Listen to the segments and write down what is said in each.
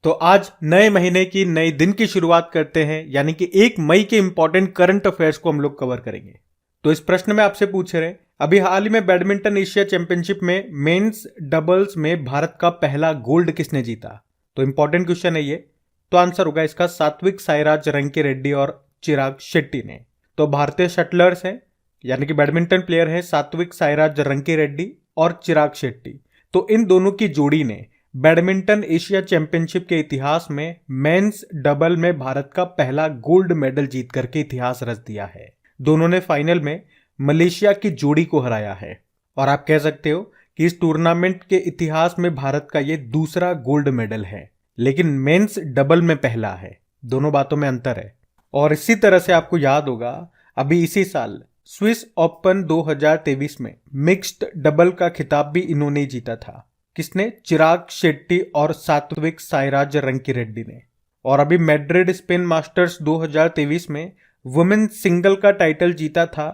तो आज नए महीने की नए दिन की शुरुआत करते हैं, यानी कि 1 मई के इंपॉर्टेंट करंट अफेयर्स को हम लोग कवर करेंगे। तो इस प्रश्न में आपसे पूछ रहे हैं, अभी हाल ही में बैडमिंटन एशिया चैंपियनशिप में मेंस डबल्स में भारत का पहला गोल्ड किसने जीता? तो इंपॉर्टेंट क्वेश्चन है ये। तो आंसर होगा इसका सात्विक साईराज रंकीरेड्डी और चिराग शेट्टी ने। तो भारतीय शटलर्स हैं, यानी कि बैडमिंटन प्लेयर हैं सात्विक साईराज रंकीरेड्डी और चिराग शेट्टी। तो इन दोनों की जोड़ी ने बैडमिंटन एशिया चैंपियनशिप के इतिहास में मेंस डबल में भारत का पहला गोल्ड मेडल जीत करके इतिहास रच दिया है। दोनों ने फाइनल में मलेशिया की जोड़ी को हराया है और आप कह सकते हो कि इस टूर्नामेंट के इतिहास में भारत का ये दूसरा गोल्ड मेडल है, लेकिन मेंस डबल में पहला है। दोनों बातों में अंतर है। और इसी तरह से आपको याद होगा, अभी इसी साल स्विस ओपन 2023 में मिक्स्ड डबल का खिताब भी इन्होंने जीता था। किसने? चिराग शेट्टी और सात्विक साईराज रंकीरेड्डी ने। और अभी मैड्रिड स्पेन मास्टर्स 2023 में वुमेन सिंगल का टाइटल जीता था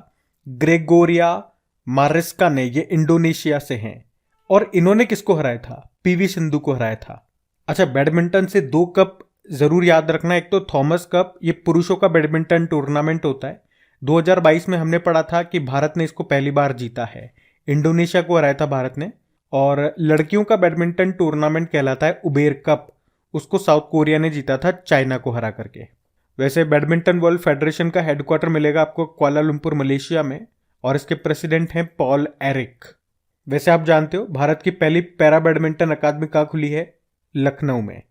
ग्रेगोरिया मारिस्का ने। ये इंडोनेशिया से हैं और इन्होंने किसको हराया था? पीवी सिंधु को हराया था। अच्छा, बैडमिंटन से 2 कप जरूर याद रखना। एक तो थॉमस कप, ये पुरुषों का बैडमिंटन टूर्नामेंट होता है। 2022 में हमने पढ़ा था कि भारत ने इसको पहली बार जीता है, इंडोनेशिया को हराया था भारत ने। और लड़कियों का बैडमिंटन टूर्नामेंट कहलाता है उबेर कप, उसको साउथ कोरिया ने जीता था चाइना को हरा करके। वैसे बैडमिंटन वर्ल्ड फेडरेशन का हेडक्वार्टर मिलेगा आपको कुआलालंपुर मलेशिया में और इसके प्रेसिडेंट हैं पॉल एरिक। वैसे आप जानते हो भारत की पहली पैरा बैडमिंटन अकादमी कहाँ खुली है? लखनऊ में।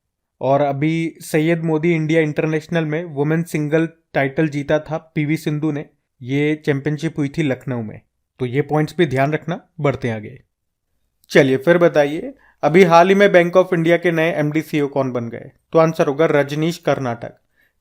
और अभी सैयद मोदी इंडिया इंटरनेशनल में वुमेन सिंगल टाइटल जीता था पीवी सिंधु ने। ये चैंपियनशिप हुई थी लखनऊ में। तो ये पॉइंट्स भी ध्यान रखना। बढ़ते हैं आगे। चलिए फिर बताइए, अभी हाल ही में बैंक ऑफ इंडिया के नए एमडी सीईओ कौन बन गए? तो आंसर होगा रजनीश कर्नाटक।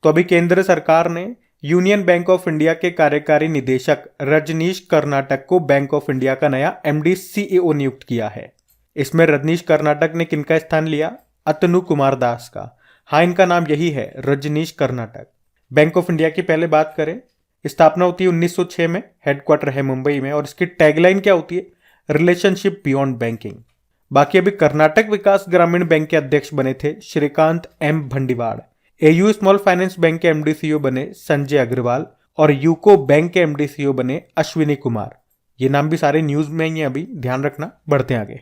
तो अभी केंद्र सरकार ने यूनियन बैंक ऑफ इंडिया के कार्यकारी निदेशक रजनीश कर्नाटक को बैंक ऑफ इंडिया का नया एमडी सीईओ नियुक्त किया है। इसमें रजनीश कर्नाटक ने किनका स्थान लिया? अतनु कुमार दास का। हाँ, इनका नाम यही है, Rajneesh Karnataka. Bank of India की पहले बात करें, स्थापना होती है 1906 में, हेडक्वार्टर है मुंबई में और इसकी टैगलाइन क्या होती है? Relationship beyond banking. बाकी अभी कर्नाटक विकास ग्रामीण बैंक के अध्यक्ष बने थे Shrikant M Bhandiwad. AU small finance bank के एमडी सीईओ बने संजय अग्रवाल और यूको बैंक के एमडी सीईओ बने अश्विनी कुमार। ये नाम भी सारे न्यूज में ही है, अभी ध्यान रखना। बढ़ते हैं आगे।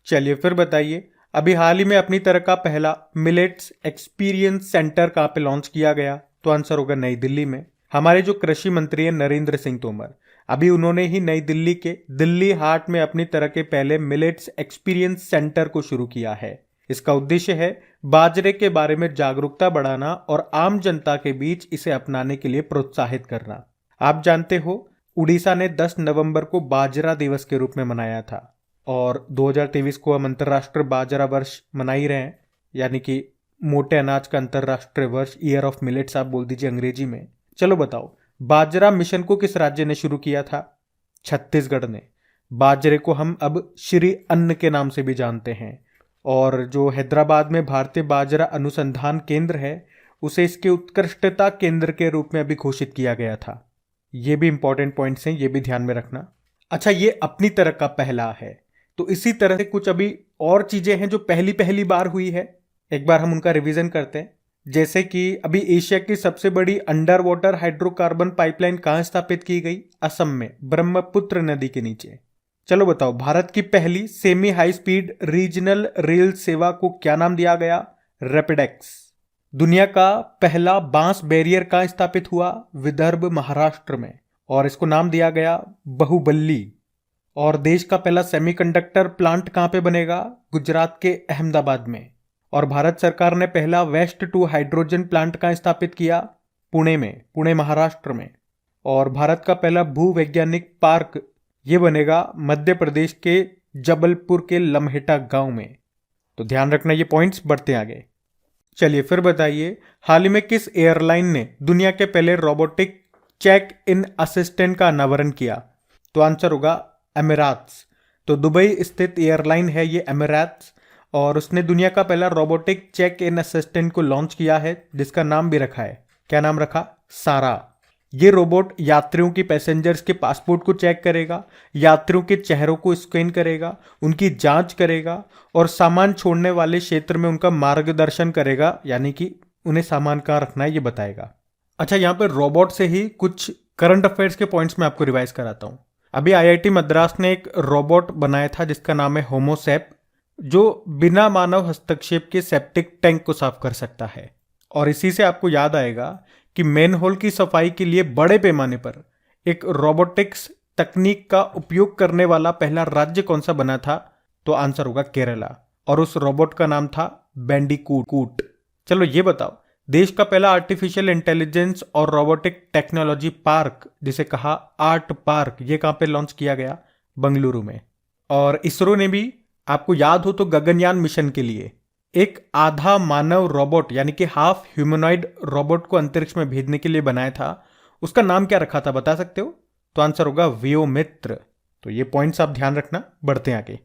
चलिए फिर बताइए, अभी हाल ही में अपनी तरह का पहला मिलेट्स एक्सपीरियंस सेंटर कहाँ पे लॉन्च किया गया? तो आंसर होगा नई दिल्ली में। हमारे जो कृषि मंत्री हैं नरेंद्र सिंह तोमर, अभी उन्होंने ही नई दिल्ली के दिल्ली हाट में अपनी तरह के पहले मिलेट्स एक्सपीरियंस सेंटर को शुरू किया है। इसका उद्देश्य है बाजरे के बारे में जागरूकता बढ़ाना और आम जनता के बीच इसे अपनाने के लिए प्रोत्साहित करना। आप जानते हो उड़ीसा ने 10 नवंबर को बाजरा दिवस के रूप में मनाया था और 2023 को हम अंतर्राष्ट्रीय बाजरा वर्ष मना ही रहे हैं, यानी कि मोटे अनाज का अंतर्राष्ट्रीय वर्ष, ईयर ऑफ मिलेट्स आप बोल दीजिए अंग्रेजी में। चलो बताओ, बाजरा मिशन को किस राज्य ने शुरू किया था? छत्तीसगढ़ ने। बाजरे को हम अब श्री अन्न के नाम से भी जानते हैं और जो हैदराबाद में भारतीय बाजरा अनुसंधान केंद्र है उसे इसके उत्कृष्टता केंद्र के रूप में अभी घोषित किया गया था। ये भी इंपॉर्टेंट पॉइंट्स हैं, ये भी ध्यान में रखना। अच्छा, ये अपनी तरह का पहला है, तो इसी तरह से कुछ अभी और चीजें हैं जो पहली बार हुई है। एक बार हम उनका रिवीजन करते हैं। जैसे कि अभी एशिया की सबसे बड़ी अंडर वाटर हाइड्रोकार्बन पाइपलाइन कहाँ स्थापित की गई? असम में, ब्रह्मपुत्र नदी के नीचे। चलो बताओ, भारत की पहली semi high speed regional rail सेवा को क्या नाम दिया गया? रैपिडेक्स। दुनिया का पहला बांस बैरियर कहाँ स्थापित हुआ? विदर्भ महाराष्ट्र में, और इसको नाम दिया गया बाहुबली। और देश का पहला सेमीकंडक्टर प्लांट कहाँ पे बनेगा? गुजरात के अहमदाबाद में। और भारत सरकार ने पहला वेस्ट टू हाइड्रोजन प्लांट कहाँ स्थापित किया? पुणे में, पुणे महाराष्ट्र में। और भारत का पहला भूवैज्ञानिक पार्क ये बनेगा मध्य प्रदेश के जबलपुर के लम्हेटा गांव में। तो ध्यान रखना ये पॉइंट्स। बढ़ते आगे। चलिए फिर बताइए, हाल ही में किस एयरलाइन ने दुनिया के पहले रोबोटिक चेक इन असिस्टेंट का अनावरण किया? तो आंसर होगा एमिराट्स। तो दुबई स्थित एयरलाइन है ये एमिराट्स और उसने दुनिया का पहला रोबोटिक चेक इन असिस्टेंट को लॉन्च किया है, जिसका नाम भी रखा है। क्या नाम रखा? सारा। ये रोबोट यात्रियों की पैसेंजर्स के पासपोर्ट को चेक करेगा, यात्रियों के चेहरों को स्कैन करेगा, उनकी जांच करेगा और सामान छोड़ने वाले क्षेत्र में उनका मार्गदर्शन करेगा, यानी कि उन्हें सामान कहाँ रखना है ये बताएगा। अच्छा, यहाँ पर रोबोट से ही कुछ करंट अफेयर्स के पॉइंट्स में आपको रिवाइज कराता हूँ। अभी आईआईटी मद्रास ने एक रोबोट बनाया था जिसका नाम है होमोसेप, जो बिना मानव हस्तक्षेप के सेप्टिक टैंक को साफ कर सकता है। और इसी से आपको याद आएगा कि मैनहोल की सफाई के लिए बड़े पैमाने पर एक रोबोटिक्स तकनीक का उपयोग करने वाला पहला राज्य कौन सा बना था, तो आंसर होगा केरला, और उस रोबोट का नाम था बैंडिकूट। चलो ये बताओ, देश का पहला आर्टिफिशियल इंटेलिजेंस और रोबोटिक टेक्नोलॉजी पार्क, जिसे कहा आर्ट पार्क, ये कहां पे लॉन्च किया गया? बंगलुरु में। और इसरो ने भी, आपको याद हो तो, गगनयान मिशन के लिए एक आधा मानव रोबोट यानी कि हाफ ह्यूमनॉइड रोबोट को अंतरिक्ष में भेजने के लिए बनाया था। उसका नाम क्या रखा था, बता सकते हो? तो आंसर होगा व्योमित्र। तो ये पॉइंट्स आप ध्यान रखना। बढ़ते हैं आगे।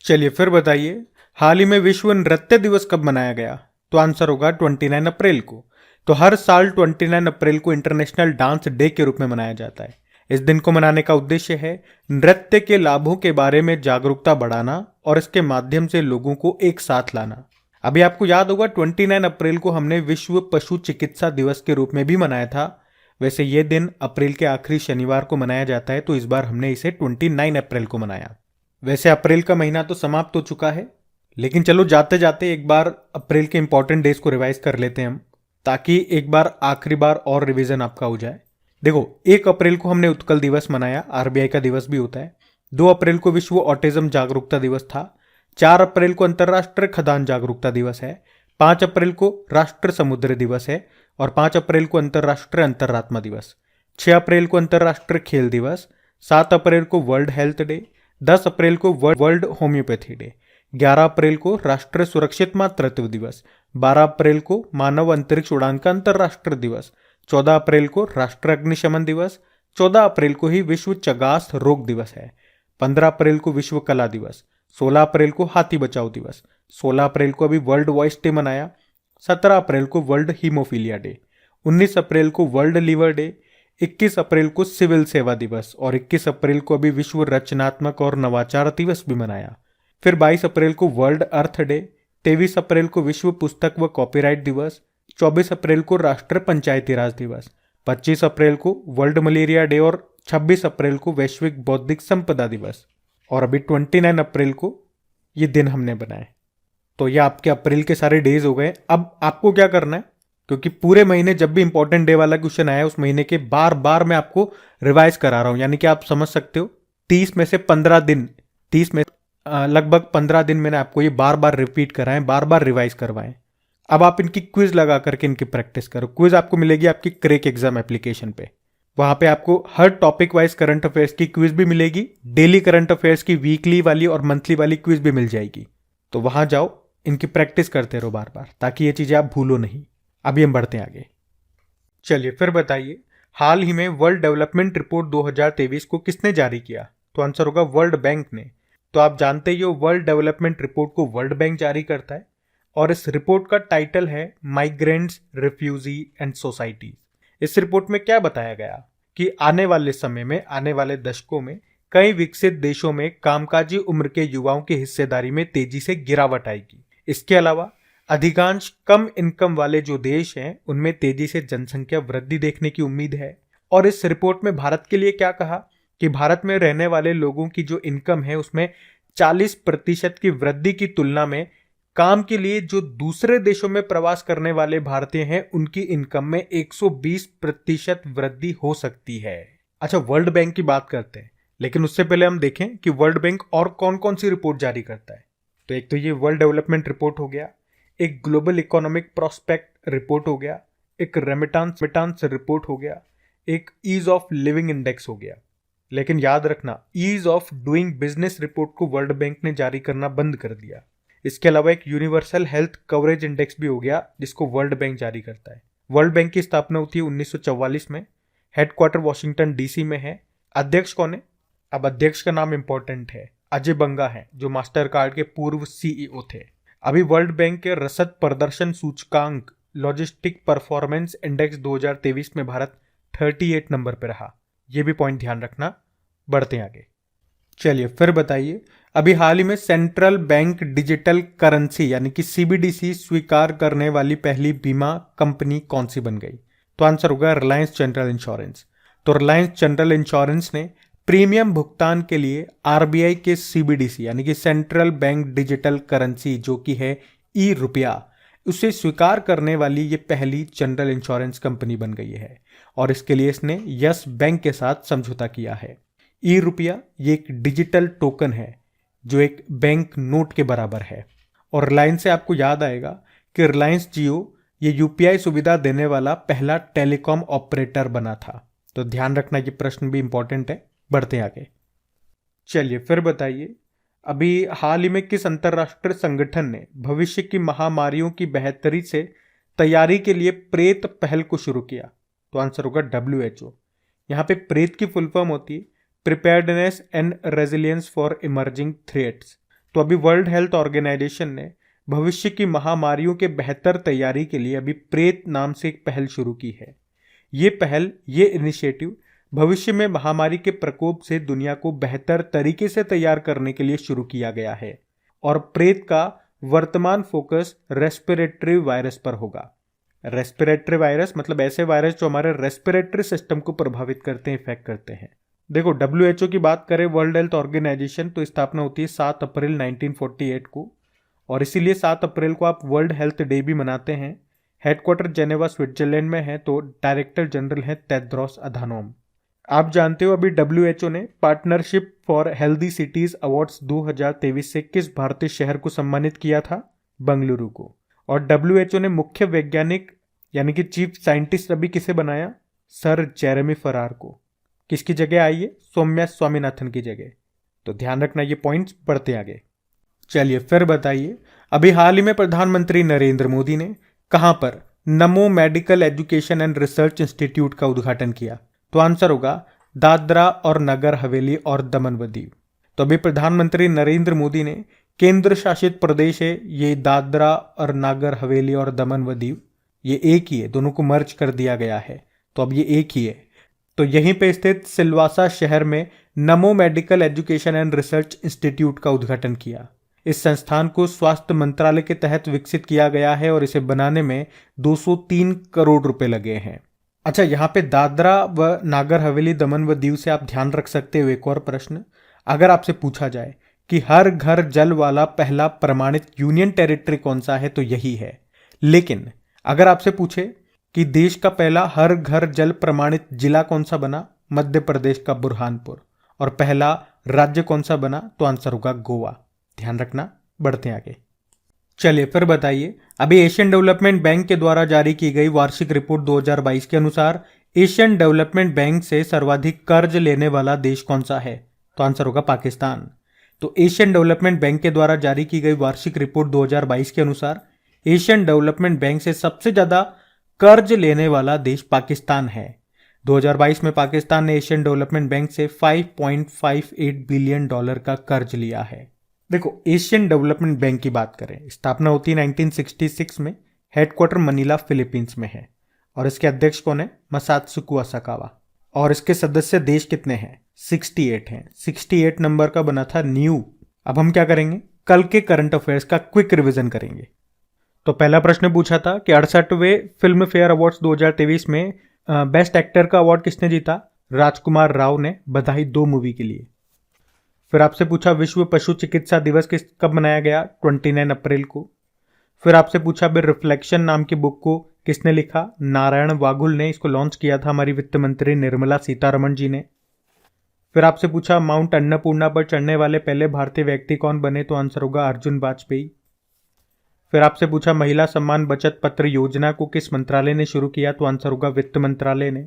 चलिए फिर बताइए, हाल ही में विश्व नृत्य दिवस कब मनाया गया? तो आंसर होगा 29 अप्रैल को। तो हर साल 29 अप्रैल को इंटरनेशनल डांस डे के रूप में मनाया जाता है। इस दिन को मनाने का उद्देश्य है नृत्य के लाभों के बारे में जागरूकता बढ़ाना और इसके माध्यम से लोगों को एक साथ लाना। अभी आपको याद होगा 29 अप्रैल को हमने विश्व पशु चिकित्सा दिवस के रूप में भी मनाया था। वैसे ये दिन अप्रैल के आखिरी शनिवार को मनाया जाता है, तो इस बार हमने इसे 29 अप्रैल को मनाया। वैसे अप्रैल का महीना तो समाप्त हो चुका है, लेकिन चलो जाते जाते एक बार अप्रैल के इंपॉर्टेंट डेज को रिवाइज कर लेते हैं हम, ताकि एक बार आखिरी बार और रिवीजन आपका हो जाए। देखो, 1 अप्रैल को हमने उत्कल दिवस मनाया, आरबीआई का दिवस भी होता है। 2 अप्रैल को विश्व ऑटिज्म जागरूकता दिवस था। 4 अप्रैल को अंतर्राष्ट्रीय खदान जागरूकता दिवस है। 5 अप्रैल को राष्ट्र समुद्र दिवस है और 5 अप्रैल को अंतर्राष्ट्रीय अंतरात्मा दिवस। 6 अप्रैल को अंतर्राष्ट्रीय खेल दिवस। 7 अप्रैल को वर्ल्ड हेल्थ डे। 10 अप्रैल को वर्ल्ड होम्योपैथी डे। 11 अप्रैल को राष्ट्रीय सुरक्षित मातृत्व दिवस। 12 अप्रैल को मानव अंतरिक्ष उड़ान का अंतर्राष्ट्रीय दिवस। 14 अप्रैल को राष्ट्रीय अग्निशमन दिवस। 14 अप्रैल को ही विश्व चगास रोग दिवस है। 15 अप्रैल को विश्व कला दिवस। 16 अप्रैल को हाथी बचाओ दिवस। 16 अप्रैल को अभी वर्ल्ड वॉइस डे मनाया। 17 अप्रैल को वर्ल्ड हीमोफीलिया डे। 19 अप्रैल को वर्ल्ड लिवर डे। 21 अप्रैल को सिविल सेवा दिवस और 21 अप्रैल को अभी विश्व रचनात्मक और नवाचार दिवस भी मनाया। फिर 22 अप्रैल को वर्ल्ड अर्थ डे। 23 अप्रैल को विश्व पुस्तक व कॉपीराइट दिवस। 24 अप्रैल को राष्ट्रीय पंचायती राज दिवस। 25 अप्रैल को वर्ल्ड मलेरिया डे और 26 अप्रैल को वैश्विक बौद्धिक संपदा दिवस। और अभी 29 अप्रैल को ये दिन हमने बनाए। तो ये आपके अप्रैल के सारे डेज हो गए। अब आपको क्या करना है, क्योंकि पूरे महीने जब भी इंपॉर्टेंट डे वाला क्वेश्चन आया उस महीने के बार बार मैं आपको रिवाइज करा रहा हूं, यानी कि आप समझ सकते हो 30 में से 15 दिन, 30 में लगभग 15 दिन मैंने आपको ये बार बार रिपीट कराएं, बार बार रिवाइज करवाएं। अब आप इनकी क्विज लगा करके इनकी प्रैक्टिस करो। क्विज आपको मिलेगी आपकी क्रैक एग्जाम एप्लीकेशन पे। वहां पे आपको हर टॉपिक वाइज करंट अफेयर्स की क्विज भी मिलेगी, डेली करंट अफेयर्स की वीकली वाली और मंथली वाली क्विज भी मिल जाएगी। तो वहां जाओ, इनकी प्रैक्टिस करते रहो बार बार, ताकि ये चीजें आप भूलो नहीं। अभी हम बढ़ते हैं आगे। चलिए फिर बताइए, हाल ही में वर्ल्ड डेवलपमेंट रिपोर्ट 2023 को किसने जारी किया? तो आंसर होगा वर्ल्ड बैंक ने। तो आप जानते ही हो, वर्ल्ड डेवलपमेंट रिपोर्ट को वर्ल्ड बैंक जारी करता है और इस रिपोर्ट का टाइटल है माइग्रेंट्स, रिफ्यूजी एंड सोसाइटी। इस रिपोर्ट में क्या बताया गया कि आने वाले समय में, आने वाले दशकों में कई विकसित देशों में कामकाजी उम्र के युवाओं की हिस्सेदारी में तेजी से गिरावट आएगी। इसके अलावा अधिकांश कम इनकम वाले जो देश हैं उनमें तेजी से जनसंख्या वृद्धि देखने की उम्मीद है। और इस रिपोर्ट में भारत के लिए क्या कहा कि भारत में रहने वाले लोगों की जो इनकम है उसमें 40% की वृद्धि की तुलना में काम के लिए जो दूसरे देशों में प्रवास करने वाले भारतीय हैं उनकी इनकम में 120% वृद्धि हो सकती है। अच्छा, वर्ल्ड बैंक की बात करते हैं, लेकिन उससे पहले हम देखें कि वर्ल्ड बैंक और कौन कौन सी रिपोर्ट जारी करता है। तो एक तो ये वर्ल्ड डेवलपमेंट रिपोर्ट हो गया, एक ग्लोबल इकोनॉमिक प्रोस्पेक्ट रिपोर्ट हो गया, एक रेमिटांस रिपोर्ट हो गया, एक ईज ऑफ लिविंग इंडेक्स हो गया। लेकिन याद रखना, ease of doing business report को वर्ल्ड बैंक ने जारी करना बंद कर दिया। इसके अलावा एक यूनिवर्सल हेल्थ कवरेज इंडेक्स भी हो गया जिसको वर्ल्ड बैंक जारी करता है। वर्ल्ड बैंक की स्थापना होती है 1944 में। हेडक्वार्टर वॉशिंगटन डीसी में है। अध्यक्ष कौन है? अब अध्यक्ष का नाम इंपॉर्टेंट है, अजय बंगा है, जो मास्टर कार्ड के पूर्व सीईओ थे। अभी वर्ल्ड बैंक के रसद प्रदर्शन सूचकांक लॉजिस्टिक परफॉर्मेंस इंडेक्स 2023 में भारत 38 नंबर पे रहा। ये भी पॉइंट ध्यान रखना। बढ़ते हैं आगे। चलिए फिर बताइए, अभी हाल ही में सेंट्रल बैंक डिजिटल करेंसी यानी कि सीबीडीसी स्वीकार करने वाली पहली बीमा कंपनी कौन सी बन गई? तो आंसर होगा रिलायंस जनरल इंश्योरेंस। तो रिलायंस जनरल इंश्योरेंस ने प्रीमियम भुगतान के लिए आरबीआई के सीबीडीसी यानी कि सेंट्रल बैंक डिजिटल करेंसी जो कि है ई रुपया, उसे स्वीकार करने वाली ये पहली जनरल इंश्योरेंस कंपनी बन गई है और इसके लिए इसने यस बैंक के साथ समझौता किया है। ई रुपया ये एक डिजिटल टोकन है जो एक बैंक नोट के बराबर है। और रिलायंस से आपको याद आएगा कि रिलायंस जियो ये यूपीआई सुविधा देने वाला पहला टेलीकॉम ऑपरेटर बना था। तो ध्यान रखना, ये प्रश्न भी इंपॉर्टेंट है। बढ़ते हैं आगे। चलिए फिर बताइए, अभी हाल ही में किस अंतरराष्ट्रीय संगठन ने भविष्य की महामारियों की बेहतरी से तैयारी के लिए प्रेत पहल को शुरू किया? तो आंसर होगा WHO। यहाँ पे प्रेत की फुल फॉर्म होती है preparedness and resilience for emerging threats. तो अभी वर्ल्ड हेल्थ ऑर्गेनाइजेशन ने भविष्य की महामारियों के बेहतर तैयारी के लिए अभी प्रेत नाम से एक पहल शुरू की है। ये इनिशिएटिव भविष्य में महामारी के प्रकोप से दुनिया को बेहतर तरीके से तैयार करने के लिए शुरू किया गया है और प्रेत का वर्तमान फोकस रेस्पिरेटरी वायरस पर होगा। रेस्पिरेटरी वायरस मतलब ऐसे वायरस जो हमारे रेस्पिरेटरी सिस्टम को प्रभावित करते हैं, इफेक्ट करते हैं। देखो, WHO की बात करें, वर्ल्ड हेल्थ ऑर्गेनाइजेशन, तो स्थापना होती है 7 अप्रैल 1948 को और इसीलिए 7 अप्रैल को आप वर्ल्ड हेल्थ डे भी मनाते हैं। हेडक्वार्टर जेनेवा स्विट्जरलैंड में है, तो डायरेक्टर जनरल है टेड्रोस अधानोम। आप जानते हो अभी WHO ने partnership for healthy cities awards 2023 से किस भारतीय शहर को सम्मानित किया था? बेंगलुरु को। और WHO ने मुख्य वैज्ञानिक यानी कि चीफ साइंटिस्ट अभी किसे बनाया? सर जेरेमी फरार को। किसकी जगह आई है? सौम्या स्वामीनाथन की जगह। तो ध्यान रखना ये पॉइंट्स। बढ़ते आगे। चलिए फिर बताइए, अभी हाल ही में प्रधानमंत्री नरेंद्र मोदी ने कहां पर नमो medical education and research institute का उद्घाटन किया? तो आंसर होगा दादरा और नगर हवेली और दमन व दीव। तो अभी प्रधानमंत्री नरेंद्र मोदी ने केंद्र शासित प्रदेश है ये दादरा और नागर हवेली और दमन व दीव, ये एक ही है, दोनों को मर्ज कर दिया गया है, तो अब ये एक ही है। तो यहीं पे स्थित सिलवासा शहर में नमो medical education and research institute का उद्घाटन किया। इस संस्थान को स्वास्थ्य मंत्रालय के तहत विकसित किया गया है और इसे बनाने में 203 करोड़ रुपए लगे हैं। अच्छा, यहाँ पे दादरा व नागर हवेली दमन व दीव से आप ध्यान रख सकते हो एक और प्रश्न। अगर आपसे पूछा जाए कि हर घर जल वाला पहला प्रमाणित यूनियन टेरिटरी कौन सा है, तो यही है। लेकिन अगर आपसे पूछे कि देश का पहला हर घर जल प्रमाणित जिला कौन सा बना? मध्य प्रदेश का बुरहानपुर। और पहला राज्य कौन सा बना? तो आंसर होगा गोवा। ध्यान रखना। बढ़ते आगे। चलिए फिर बताइए, अभी एशियन डेवलपमेंट बैंक के द्वारा जारी की गई वार्षिक रिपोर्ट 2022 के अनुसार एशियन डेवलपमेंट बैंक से सर्वाधिक कर्ज लेने वाला देश कौन सा है? तो आंसर होगा पाकिस्तान। तो एशियन डेवलपमेंट बैंक के द्वारा जारी की गई वार्षिक रिपोर्ट 2022 के अनुसार एशियन डेवलपमेंट बैंक से सबसे ज्यादा कर्ज लेने वाला देश पाकिस्तान है। 2022 में पाकिस्तान ने एशियन डेवलपमेंट बैंक से $5.58 बिलियन का कर्ज लिया है। देखो, एशियन डेवलपमेंट बैंक की बात करें, स्थापना होती है 1966 में, हेडक्वार्टर मनीला फिलीपींस में है और इसके अध्यक्ष कौन है? मसात्सुको असाकावा। और इसके सदस्य देश कितने हैं? 68 हैं। 68 नंबर का बना था न्यू। अब हम क्या करेंगे? कल के करंट अफेयर्स का क्विक रिवीजन करेंगे। तो पहला प्रश्न पूछा था कि 68वें फिल्म फेयर अवार्ड्स 2023 में बेस्ट एक्टर का अवार्ड किसने जीता? राजकुमार राव ने बधाई 2 मूवी के लिए। फिर आपसे पूछा विश्व पशु चिकित्सा दिवस कब मनाया गया? 29 अप्रैल को। फिर आपसे पूछा भी रिफ्लेक्शन नाम की बुक को किसने लिखा? नारायण वाघुल ने। इसको लॉन्च किया था हमारी वित्त मंत्री निर्मला सीतारमण जी ने। फिर आपसे पूछा माउंट अन्नपूर्णा पर चढ़ने वाले पहले भारतीय व्यक्ति कौन बने? तो आंसर होगा अर्जुन वाजपेयी। फिर आपसे पूछा महिला सम्मान बचत पत्र योजना को किस मंत्रालय ने शुरू किया? तो आंसर होगा वित्त मंत्रालय ने।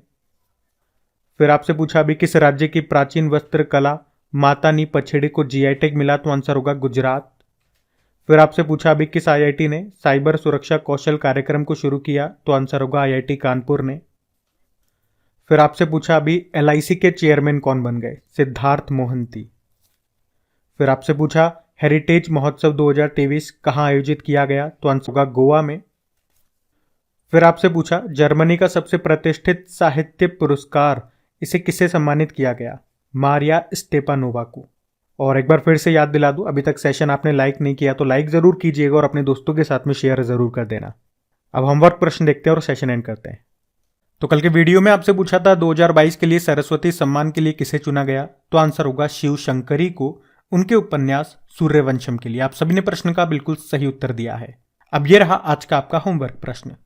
फिर आपसे पूछा अभी किस राज्य की प्राचीन वस्त्र कला माता नी पछेड़ी को जीआई टैग मिला? तो आंसर होगा गुजरात। फिर आपसे पूछा अभी किस आईआईटी ने साइबर सुरक्षा कौशल कार्यक्रम को शुरू किया? तो आंसर होगा आईआईटी कानपुर ने। फिर आपसे पूछा अभी एलआईसी के चेयरमैन कौन बन गए? सिद्धार्थ मोहंती। फिर आपसे पूछा हेरिटेज महोत्सव 2023 कहां आयोजित किया गया? तो आंसर होगा गोवा में। फिर आपसे पूछा जर्मनी का सबसे प्रतिष्ठित साहित्य पुरस्कार इसे किसे सम्मानित किया गया? मारिया स्टेपानोवा को। और एक बार फिर से याद दिला दूं, अभी तक सेशन आपने लाइक नहीं किया तो लाइक जरूर कीजिएगा और अपने दोस्तों के साथ में शेयर जरूर कर देना। अब होमवर्क प्रश्न देखते हैं और सेशन एंड करते हैं। तो कल के वीडियो में आपसे पूछा था 2022 के लिए सरस्वती सम्मान के लिए किसे चुना गया? तो आंसर होगा शिव शंकरी को, उनके उपन्यास सूर्यवंशम के लिए। आप सभी ने प्रश्न का बिल्कुल सही उत्तर दिया है। अब ये रहा आज का आपका होमवर्क प्रश्न।